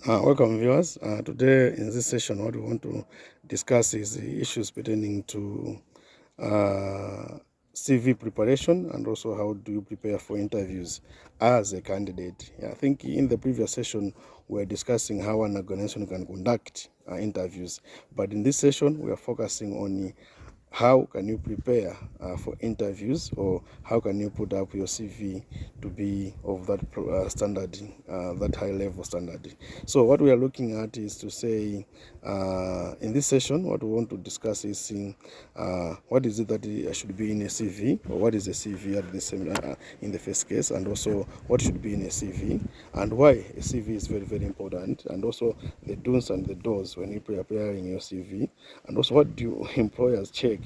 Welcome, viewers. Today, in this session, what we want to discuss is the issues pertaining to uh, CV preparation and also how do you prepare for interviews as a candidate. I think in the previous session, we were discussing how an organization can conduct interviews, but in this session, we are focusing on how can you prepare for interviews, or how can you put up your CV to be of that standard, that high level standard. So what we are looking at is to say, in this session, what we want to discuss is what is it that should be in a CV, or what is a CV at the same in the first case, and also what should be in a CV, and why a CV is very, very important, and also the do's and the don'ts when you're preparing your CV, and also what do employers check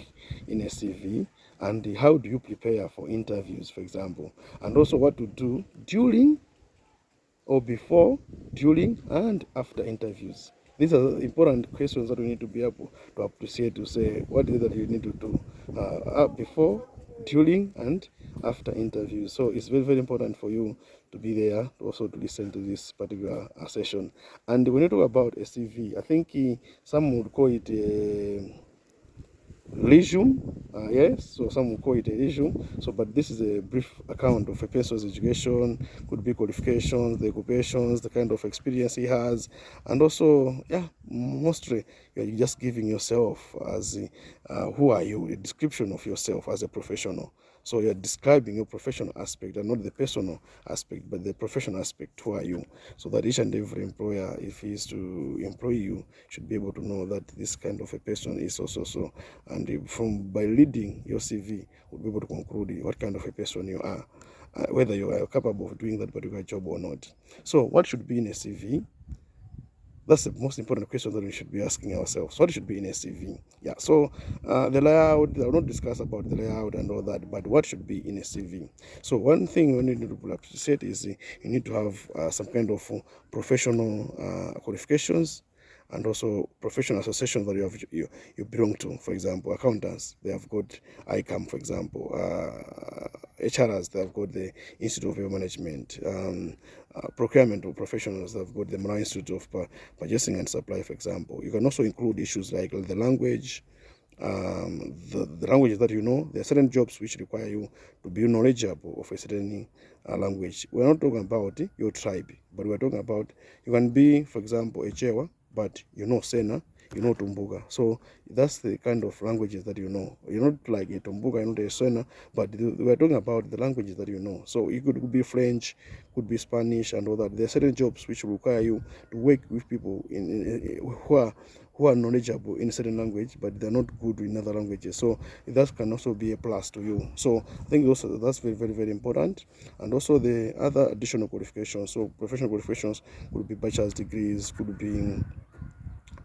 in a CV, and how do you prepare for interviews, for example, and also what to do during or before, during, and after interviews. These are important questions that we need to be able to appreciate, to say what is it that you need to do before, during, and after interviews. So it's very, very important for you to be there, also to listen to this particular session. And when you talk about a CV, I think some would call it a resume. Yes, so some will call it a resume. So but this is a brief account of a person's education, could be qualifications, the occupations, the kind of experience he has, and also, yeah, mostly you're just giving yourself as who are you, a description of yourself as a professional. So you're describing your professional aspect and not the personal aspect, but the professional aspect. Who are you? So that each and every employer, if he is to employ you, should be able to know that this kind of a person is also so. And from by reading your CV, we'll be able to conclude what kind of a person you are, whether you are capable of doing that particular job or not. So what should be in a CV? That's the most important question that we should be asking ourselves. What should be in a CV? Yeah. So the layout, I will not discuss about the layout and all that, but what should be in a CV? So one thing we need to appreciate is you need to have some kind of professional qualifications, and also professional associations that you belong to. For example, accountants, they have got ICAM, for example. HRs, they have got the Institute of Air Management. Procurement of professionals, they have got the Mara Institute of Purchasing and Supply, for example. You can also include issues like the language, the languages that you know. There are certain jobs which require you to be knowledgeable of a certain language. We're not talking about your tribe, but we're talking about, you can be, for example, a Chewa, but you know Sena, you know Tumbuka. So that's the kind of languages that you know. You're not like a Tumbuka, you're not a Sena, but we're talking about the languages that you know. So it could be French, could be Spanish, and all that. There are certain jobs which require you to work with people who are knowledgeable in a certain language, but they're not good in other languages. So that can also be a plus to you. So I think that's very, very, very important. And also the other additional qualifications. So professional qualifications could be bachelor's degrees, could be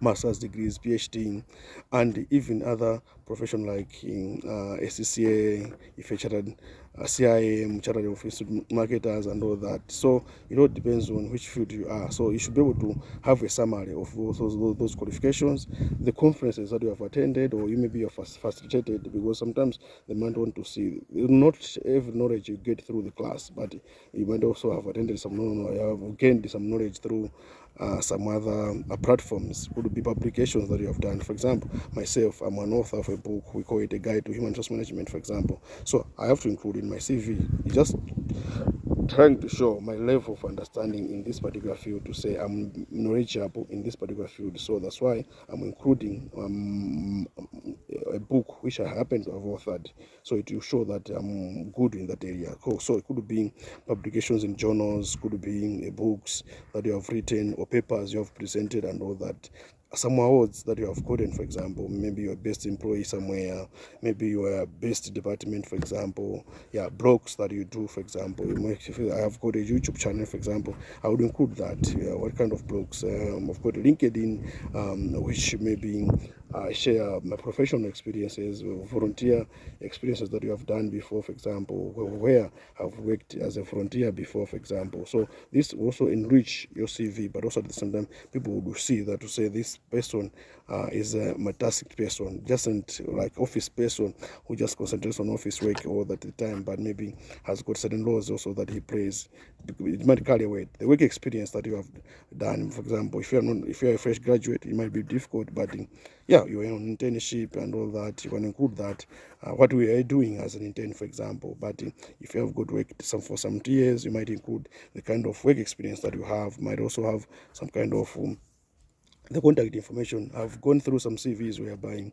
master's degrees, PhD, and even other profession like in SCCA, if you're chartered CIM, chartered office marketers, and all that. So it depends on which field you are. So you should be able to have a summary of those qualifications, the conferences that you have attended, or you maybe have facilitated, because sometimes they might want to see not every knowledge you get through the class, but you might also have attended some, you have gained some knowledge through some other platforms. Could be publications that you have done. For example, myself, I'm an author of a book. We call it A Guide to Human Resource Management, for example. So I have to include in my CV just trying to show my level of understanding in this particular field, to say I'm knowledgeable in this particular field. So that's why I'm including a book which I happen to have authored. So it will show that I'm good in that area. So it could be publications in journals, could be books that you have written, or papers you have presented, and all that. Some awards that you have gotten, for example, maybe you're best employee somewhere, maybe you are best department, for example. Yeah, blogs that you do, for example. If I have got a YouTube channel, for example, I would include that. What kind of blogs? I've got LinkedIn, which maybe share my professional experiences, volunteer experiences that you have done before, for example, where I've worked as a volunteer before, for example. So this also enrich your CV, but also at the same time, people will see that, to say this person is a metastatic person, just like office person who just concentrates on office work all that the time, but maybe has got certain roles also that he plays it might carry weight. The work experience that you have done, for example, if you're a fresh graduate, it might be difficult, but yeah, you're on internship and all that. You can include that. What we are doing as an intern, for example. But if you have good work for some years, you might include the kind of work experience that you have. You might also have some kind of the contact information. I've gone through some CVs whereby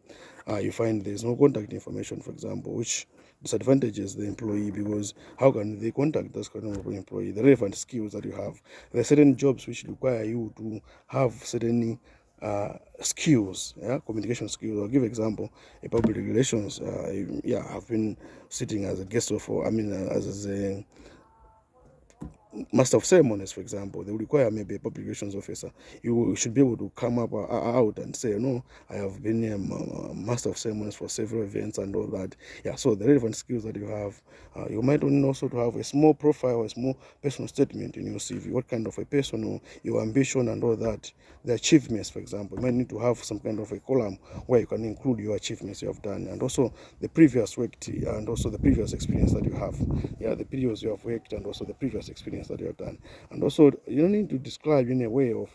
you find there's no contact information, for example, which disadvantages the employee, because how can they contact this kind of employee? The relevant skills that you have. There are certain jobs which require you to have certain skills, yeah, communication skills. I'll give example, a public relations. I've been sitting as a guest of, as a master of ceremonies, for example. They will require maybe a public relations officer. You should be able to come up out and say, no, I have been a master of ceremonies for several events and all that. Yeah, so the relevant skills that you have, you might also to have a small profile, a small personal statement in your CV. What kind of a person, or your ambition and all that. The achievements, for example, you might need to have some kind of a column where you can include your achievements you have done, and also the previous work and also the previous experience that you have. Yeah, the periods you have worked and also the previous experience that you have done. And also, you don't need to describe in a way of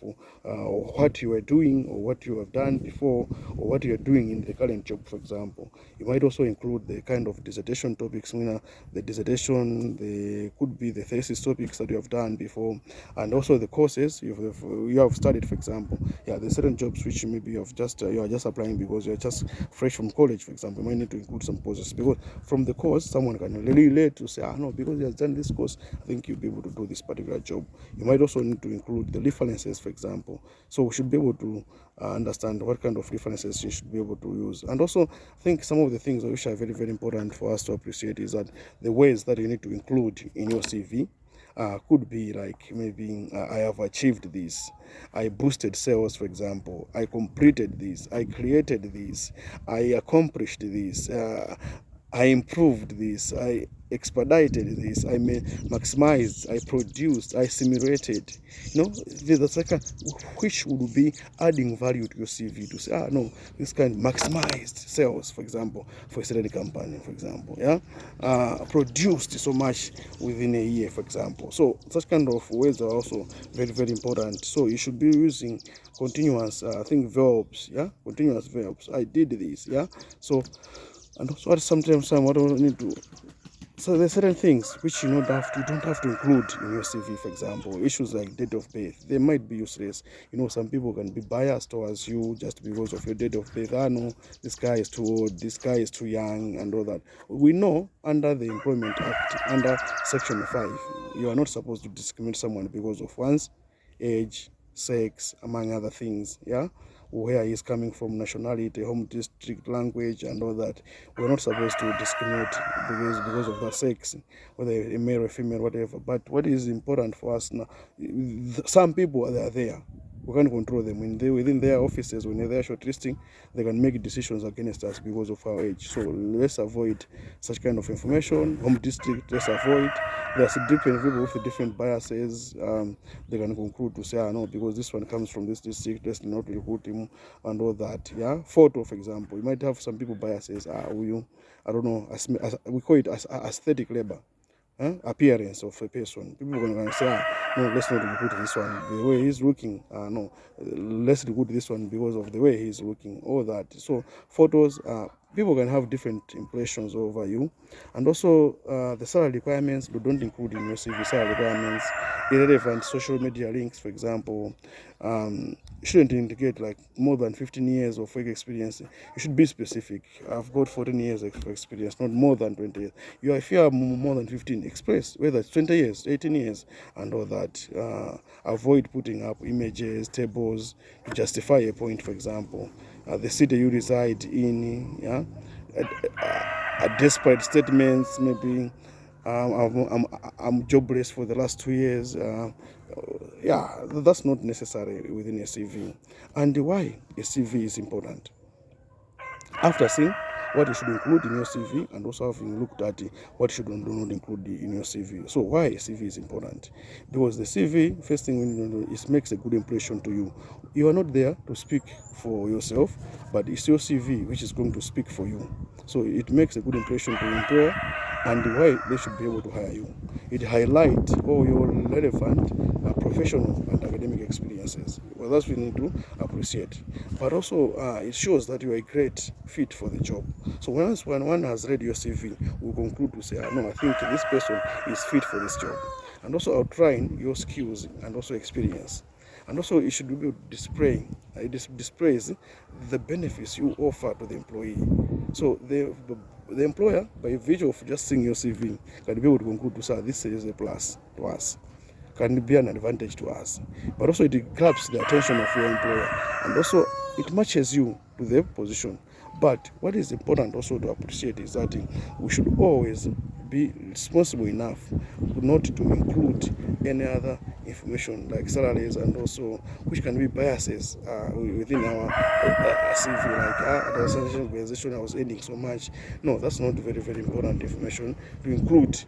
what you are doing or what you have done before or what you are doing in the current job, for example. You might also include the kind of dissertation topics, the dissertation, could be the thesis topics that you have done before, and also the courses you have studied, for example. Yeah, there's certain jobs which maybe you are just applying because you're just fresh from college, for example. You might need to include some courses, because from the course someone can really relate to say, no, because he has done this course, I think you'll be able to do this particular job. You might also need to include the references, for example. So we should be able to understand what kind of references you should be able to use. And also, I think some of the things which are very, very important for us to appreciate is that the ways that you need to include in your CV could be like maybe I have achieved this, I boosted sales, for example, I completed this, I created this, I accomplished this, I improved this, I expedited this, I maximized, I produced, I simulated. There's like which would be adding value to your CV to say, no, this kind maximized sales, for example, for a certain company, for example, yeah, produced so much within a year, for example. So such kind of words are also very, very important. So you should be using continuous, I think verbs, yeah, continuous verbs. I did this, yeah. So and also sometimes what do we need to, so there's certain things which you don't have to include in your CV, for example. Issues like date of birth, they might be useless. Some people can be biased towards you just because of your date of birth. No, this guy is too old, this guy is too young, and all that. We know under the Employment Act, under Section 5, you are not supposed to discriminate someone because of one's age, sex, among other things, yeah, where he's coming from, nationality, home district, language, and all that. We're not supposed to discriminate because of the sex, whether a male or female, whatever. But what is important for us now, some people are there. We can't control them. Within their offices, when they're shortlisting, they can make decisions against us because of our age. So let's avoid such kind of information. Home district, let's avoid. There's different people with different biases. They can conclude to say, no, because this one comes from this district, let's not recruit him, and all that. Yeah. Photo, for example, you might have some people biases. I don't know. We call it as aesthetic labor. Appearance of a person. People are going to say, no, let's not recruit this one. The way he's looking, no, let's recruit this one because of the way he's looking. All that. So photos, people can have different impressions over you. And also the salary requirements, don't include in your CV salary requirements. Irrelevant social media links, for example, shouldn't indicate like more than 15 years of work experience. You should be specific. I've got 14 years of experience, not more than 20 years. If you are more than 15, express whether it's 20 years, 18 years, and all that. Avoid putting up images, tables to justify a point, for example. The city you reside in, yeah, desperate statements, maybe I'm jobless for the last 2 years. Yeah, that's not necessary within a CV. And why a CV is important. After seeing what you should include in your CV, and also having looked at what you do not include in your CV. So why a CV is important? Because the CV, first thing you know, is makes a good impression to you. You are not there to speak for yourself, but it's your CV which is going to speak for you. So it makes a good impression to employer, and why they should be able to hire you. It highlights all your relevant professional and academic experiences. Well, that's what we need to appreciate. But also, it shows that you are a great fit for the job. So once when one has read your CV, we conclude to say, no, I think this person is fit for this job. And also outline your skills and also experience. And also, it should be able to display, it displays the benefits you offer to the employee. So the employer, by virtue of just seeing your CV, can be able to conclude to say this is a plus to us, can be an advantage to us. But also it grabs the attention of your employer, and also it matches you to the position. But what is important also to appreciate is that we should always be responsible enough not to include any other information like salaries, and also which can be biases within our CV, like the organization I was earning so much. No, that's not very, very important information to include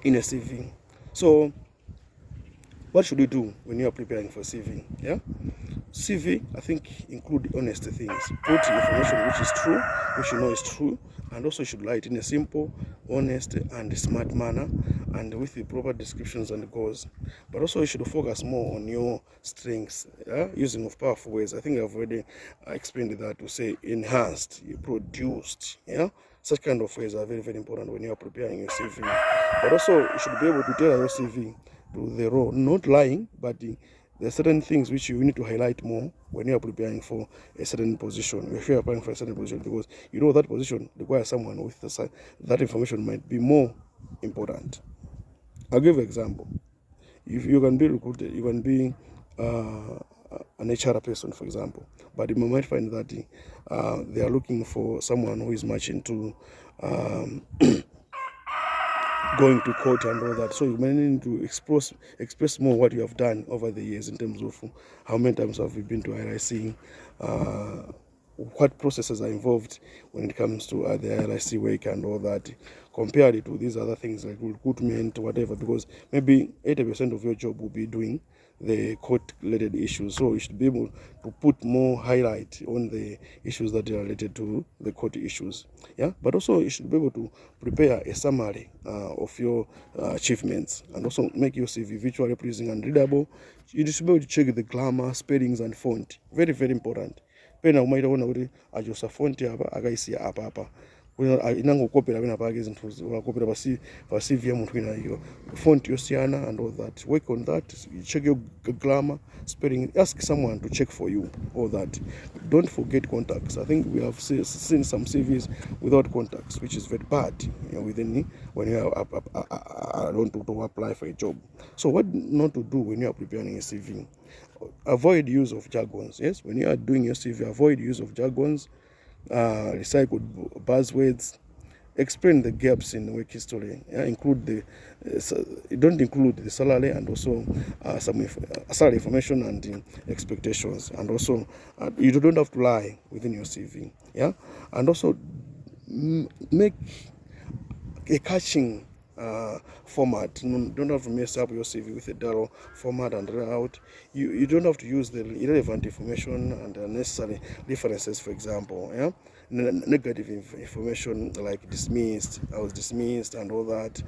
in a CV. So what should you do when you are preparing for CV? Yeah, CV, I think, include honest things. Put information which is true, which you know is true, and also you should write in a simple, honest, and smart manner, and with the proper descriptions and goals. But also you should focus more on your strengths, using of powerful ways. I think I've already explained that, to say enhanced, produced, yeah. Such kind of ways are very, very important when you are preparing your CV. But also you should be able to tailor your CV to the role, not lying, but there are certain things which you need to highlight more when you are preparing for a certain position. If you are applying for a certain position, because you know that position requires someone with that information might be more important. I'll give an example. If you can be recruited, you can be an HR person, for example, but you might find that they are looking for someone who is much into going to court and all that. So you may need to express more what you have done over the years, in terms of how many times have you been to IRIC, what processes are involved when it comes to the IRIC work and all that, compare it to these other things like recruitment, whatever, because maybe 80% of your job will be doing the court-related issues. So you should be able to put more highlight on the issues that are related to the court issues. Yeah, but also you should be able to prepare a summary of your achievements, and also make your CV visually pleasing and readable. You should be able to check the grammar, spellings, and font. Very, very important. Pena umaitaona kuti achosa fonti apa akaisiya apa inangokopera pena pake zinthu wakopera pa CV ya munthu ina iyo, font yosiyana and all that. Work on that. You check your grammar, spelling. Ask someone to check for you all that. Don't forget contacts. I think we have seen some CVs without contacts, which is very bad, within when you are want to apply for a job. So what not to do when you are preparing a CV? Avoid use of jargons. Yes, when you are doing your CV, avoid use of jargons, recycled buzzwords. Explain the gaps in work history. Include don't include the salary, and also some salary information and expectations, and also you don't have to lie within your CV. Yeah, and also make a catching format. You don't have to mess up your CV with a dull format and layout. You don't have to use the irrelevant information and unnecessary references, for example. Yeah, negative information like dismissed, I was dismissed, and all that.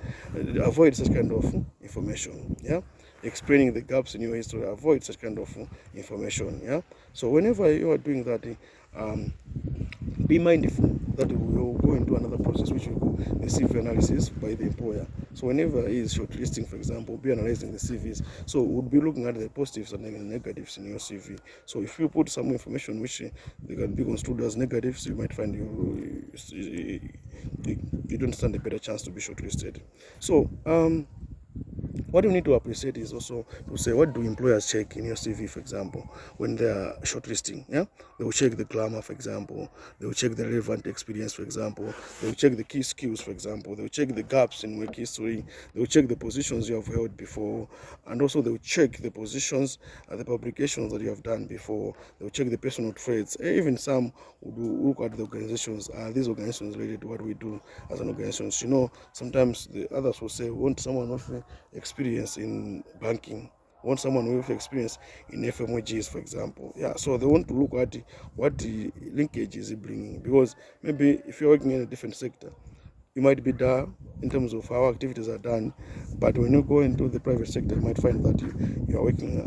Avoid such kind of information. Yeah, explaining the gaps in your history. Avoid such kind of information. Yeah, so whenever you are doing that, be mindful that we will go into another process, which will go the CV analysis by the employer. So whenever he is shortlisting, for example, be analyzing the CVs. So we'll be looking at the positives and the negatives in your CV. So if you put some information which they can be construed as negatives, you might find you don't stand a better chance to be shortlisted. So what you need to appreciate is also to say, what do employers check in your CV, for example, when they are shortlisting? Yeah, they will check the grammar, for example. They will check the relevant experience, for example. They will check the key skills, for example. They will check the gaps in work history. They will check the positions you have held before, and also they will check the positions and the publications that you have done before. They will check the personal traits. Even some would look at the organizations. Are these organizations related to what we do as an organization? Sometimes the others will say, we want someone with experience in banking, want someone with experience in FMGs, for example. Yeah, so they want to look at what the linkage is bringing, because maybe if you're working in a different sector, you might be there in terms of how activities are done, but when you go into the private sector, you might find that you are working,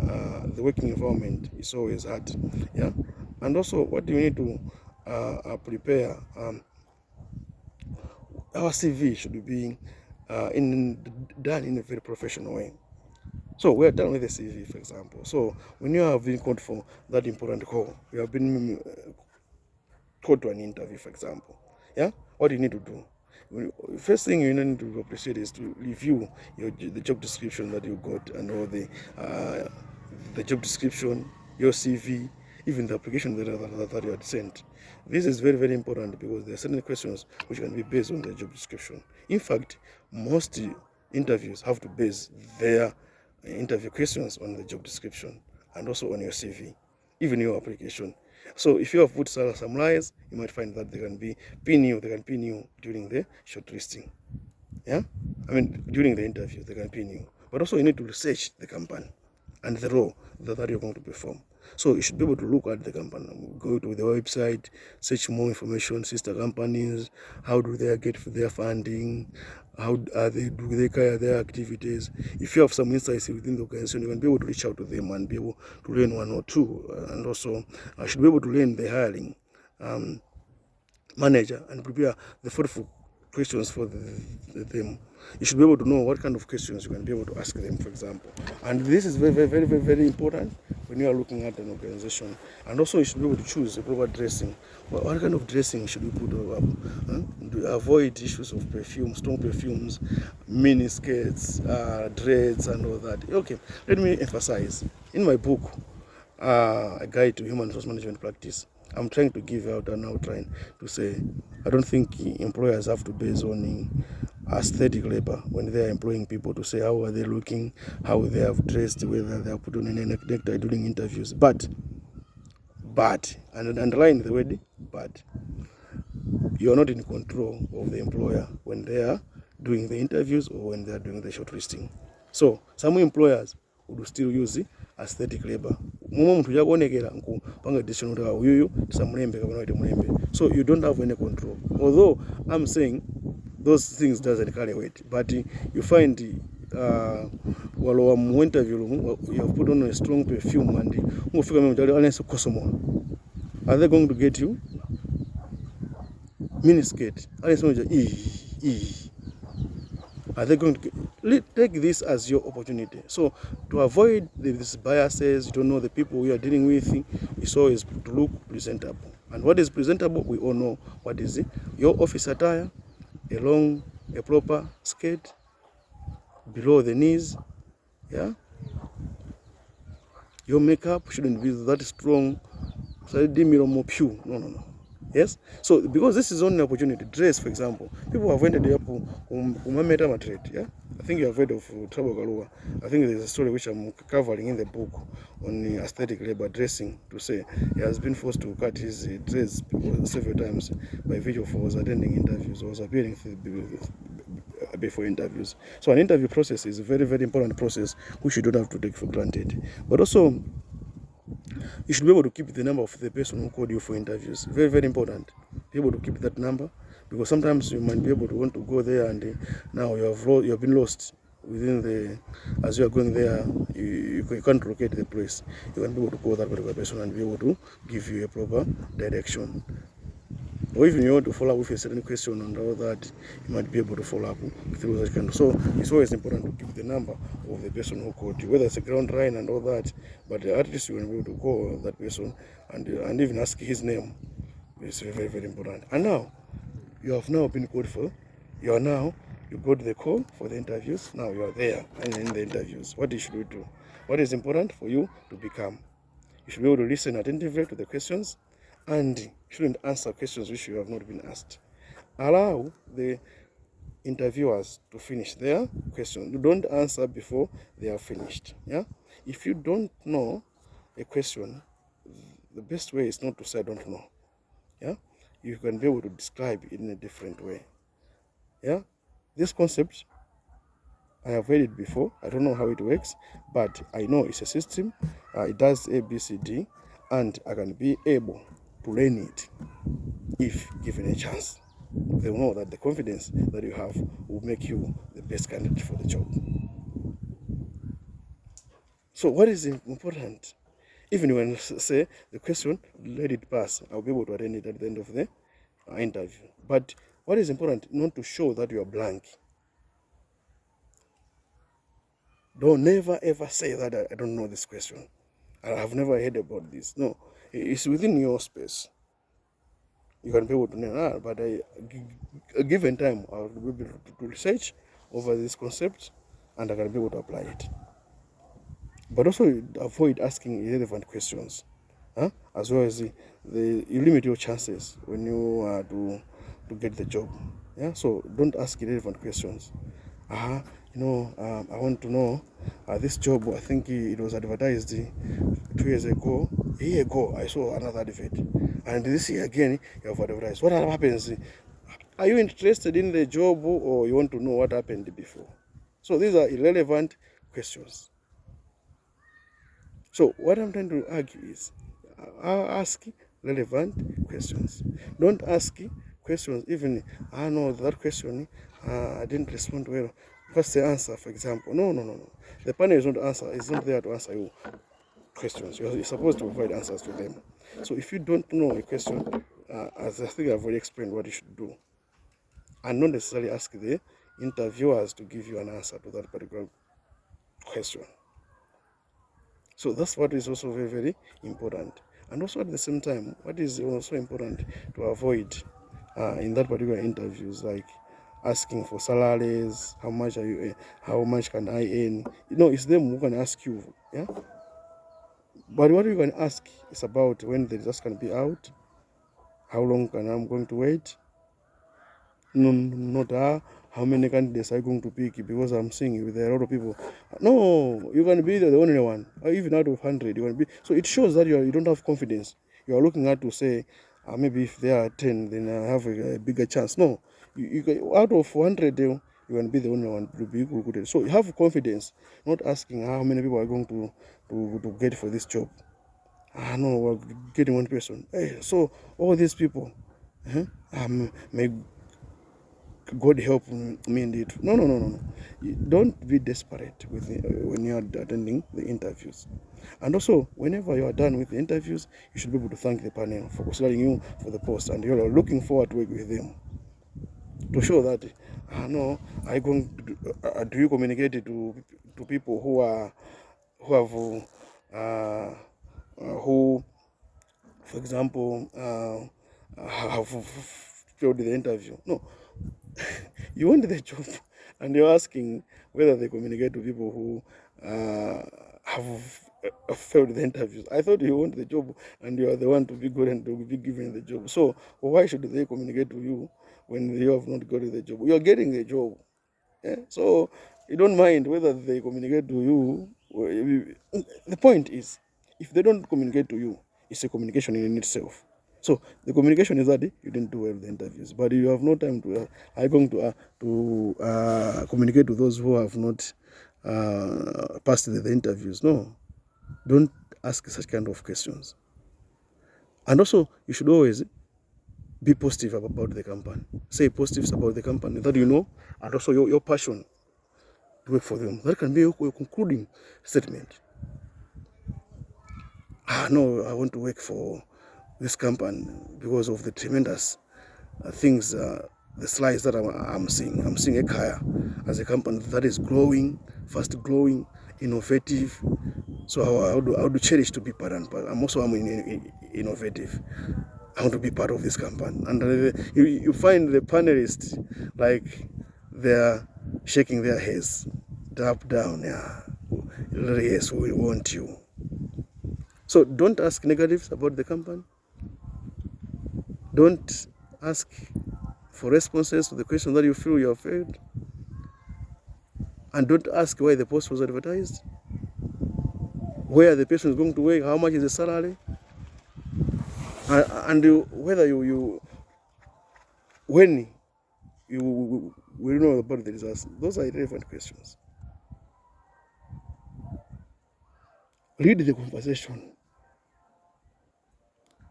the working environment is always hard. Yeah, and also what do you need to prepare? Our CV should be done in a very professional way. So we're done with the CV, for example. So when you have been called for that important call, you have been called to an interview, for example. Yeah, what do you need to do? First thing you need to appreciate is to review the job description that you got, and all the job description, your CV, even the application that you had sent. This is very, very important because there are certain questions which can be based on the job description. In fact, most interviews have to base their interview questions on the job description and also on your CV, even your application. So if you have put some lies, you might find that they can pin you during the shortlisting. Yeah, I mean during the interview they can pin you. But also you need to research the company and the role that you're going to perform. So you should be able to look at the company, go to the website, search more information, sister companies, how do they get their funding, how are do they carry their activities. If you have some insights within the organization, you can be able to reach out to them and be able to learn one or two. And also, I should be able to learn the hiring manager and prepare the thoughtful questions for them. You should be able to know what kind of questions you can be able to ask them, for example. And this is very, very, very, very, very important when you are looking at an organization. And also, you should be able to choose a proper dressing. What kind of dressing should you put up? Avoid issues of perfume, strong perfumes, mini skirts, dreads, and all that. Okay, let me emphasize. In my book, A Guide to Human Resource Management Practice, I'm trying to give out an outline to say I don't think employers have to base on aesthetic labor when they are employing people, to say how are they looking, how they have dressed, whether they have put on a necktie during interviews. But, and underline the word but, you're not in control of the employer when they are doing the interviews or when they are doing the shortlisting. So some employers would still use aesthetic labor. So you don't have any control. Although I'm saying those things doesn't carry weight, but you find walo interview you have put on a strong perfume and are they going to get you miniskirt? Are they going to take this as your opportunity? So to avoid these biases, you don't know the people you are dealing with, it's always to look presentable. And what is presentable, we all know what is it. Your office attire, a proper skirt below the knees, yeah. Your makeup shouldn't be that strong. No. Yes, so because this is only an opportunity. Dress, for example, people have ended up yeah. I think you have heard of Trouble Galua. I think there's a story which I'm covering in the book on aesthetic labor dressing, to say he has been forced to cut his dress several times by virtue of was attending interviews or was appearing before interviews. So an interview process is a very, very important process which you don't have to take for granted. But also, you should be able to keep the number of the person who called you for interviews. Very, very important. Be able to keep that number, because sometimes you might be able to want to go there and now you have been lost within as you are going there. You can't locate the place. You can be able to call that particular person and be able to give you a proper direction. Or even you want to follow up with a certain question and all that, you might be able to follow up through that kind of. So it's always important to keep the number of the person who called you, whether it's a ground line and all that, but at least you will be able to call that person and even ask his name. It's very, very important. And now, you have now been called for, you got the call for the interviews, now you are there and in the interviews. What should you do? What is important for you to become? You should be able to listen attentively to the questions and shouldn't answer questions which you have not been asked. Allow the interviewers to finish their question. You don't answer before they are finished. Yeah. If you don't know a question, the best way is not to say I don't know. Yeah. You can be able to describe it in a different way. Yeah. This concept, I have heard it before. I don't know how it works, but I know it's a system. It does A, B, C, D, and I can be able to learn it if given a chance. They will know that the confidence that you have will make you the best candidate for the job. So what is important? Even when say the question, let it pass, I'll be able to attend it at the end of the interview. But what is important, not to show that you are blank. Don't never ever say that I don't know this question. I have never heard about this. No, it's within your space. You can be able to know, but a given time, I'll be able to research over this concept and I can be able to apply it. But also avoid asking irrelevant questions, as well as you limit your chances when you are to get the job. Yeah, so don't ask irrelevant questions. I want to know this job. I think it was advertised 2 years ago. A year ago, I saw another advert, and this year again you have advertised. What happens? Are you interested in the job, or you want to know what happened before? So these are irrelevant questions. So what I'm trying to argue is, ask relevant questions. Don't ask questions even, no, that question I didn't respond well. What's the answer, for example? No. The panel is not there to answer you questions. You're supposed to provide answers to them. So if you don't know a question, as I think I've already explained what you should do, and not necessarily ask the interviewers to give you an answer to that particular question. So that's what is also very, very important. And also at the same time, what is also important to avoid in that particular interviews, like asking for salaries, how much are you, how much can I earn? It's them who can ask you, yeah. But what you can ask is about when the results can be out, how long can I'm going to wait. No, not how many candidates are you going to pick, because I'm seeing there are a lot of people. No, you can be the only one, or even out of 100 you can be. So it shows that you don't have confidence. You are looking at to say, maybe if there are 10, then I have a bigger chance. No, you can, out of 100 you can be the only one to be recruited. So you have confidence, not asking how many people are going to get for this job. No, we're getting one person. Hey, so all these people, may God help me indeed. No. Don't be desperate with when you are attending the interviews. And also, whenever you are done with the interviews, you should be able to thank the panel for considering you for the post, and you are looking forward to work with them to show that no, I going do you communicate to people who have who, for example, have failed the interview. No, you want the job, and you're asking whether they communicate to people who have failed the interviews. I thought you want the job, and you are the one to be good and to be given the job. So why should they communicate to you when you have not got the job? You are getting the job, yeah? So you don't mind whether they communicate to you. The point is, if they don't communicate to you, it's a communication in itself. So the communication is that you didn't do well the interviews, but you have no time to are you going to communicate to those who have not passed the interviews? No, don't ask such kind of questions. And also, you should always be positive about the company. Say positives about the company that you know, and also your passion to work for them. That can be your concluding statement. No, I want to work for this company because of the tremendous things, the slides that I'm seeing. I'm seeing Ekaya as a company that is growing, fast growing, innovative. So I would cherish to be part of it. But I'm innovative. I want to be part of this company. And you find the panelists, like, they're shaking their heads, up, down, yeah. Yes, we want you. So don't ask negatives about the company. Don't ask for responses to the question that you feel you have failed. And don't ask why the post was advertised, where the person is going to work, how much is the salary, and whether when you will know about the results. Those are irrelevant questions. Read the conversation.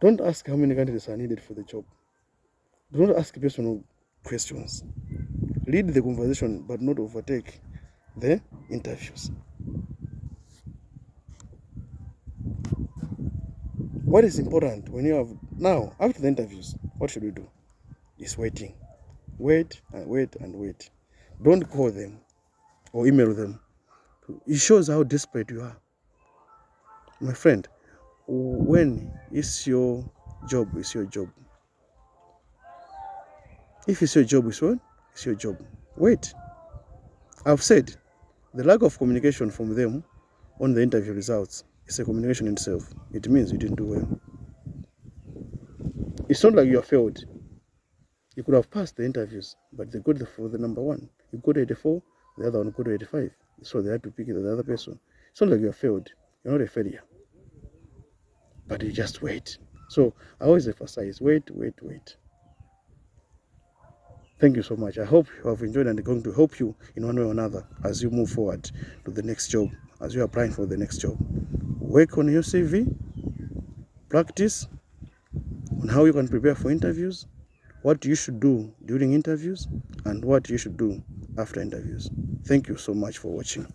Don't ask how many candidates are needed for the job. Do not ask personal questions. Lead the conversation, but not overtake the interviews. What is important when you have now after the interviews? What should we do? Is waiting. Wait and wait and wait. Don't call them or email them. It shows how desperate you are. My friend, when it's your job, it's your job. If it's your job, it's what? It's your job. Wait. I've said the lack of communication from them on the interview results is a communication in itself. It means you didn't do well. It's not like you have failed. You could have passed the interviews, but they got for the number one. You got 84, the other one got 85. So they had to pick the other person. It's not like you have failed. You're not a failure. But you just wait. So I always emphasize, wait, wait, wait. Thank you so much. I hope you have enjoyed and it's going to help you in one way or another as you move forward to the next job, as you're applying for the next job. Work on your CV, practice on how you can prepare for interviews, what you should do during interviews, and what you should do after interviews. Thank you so much for watching.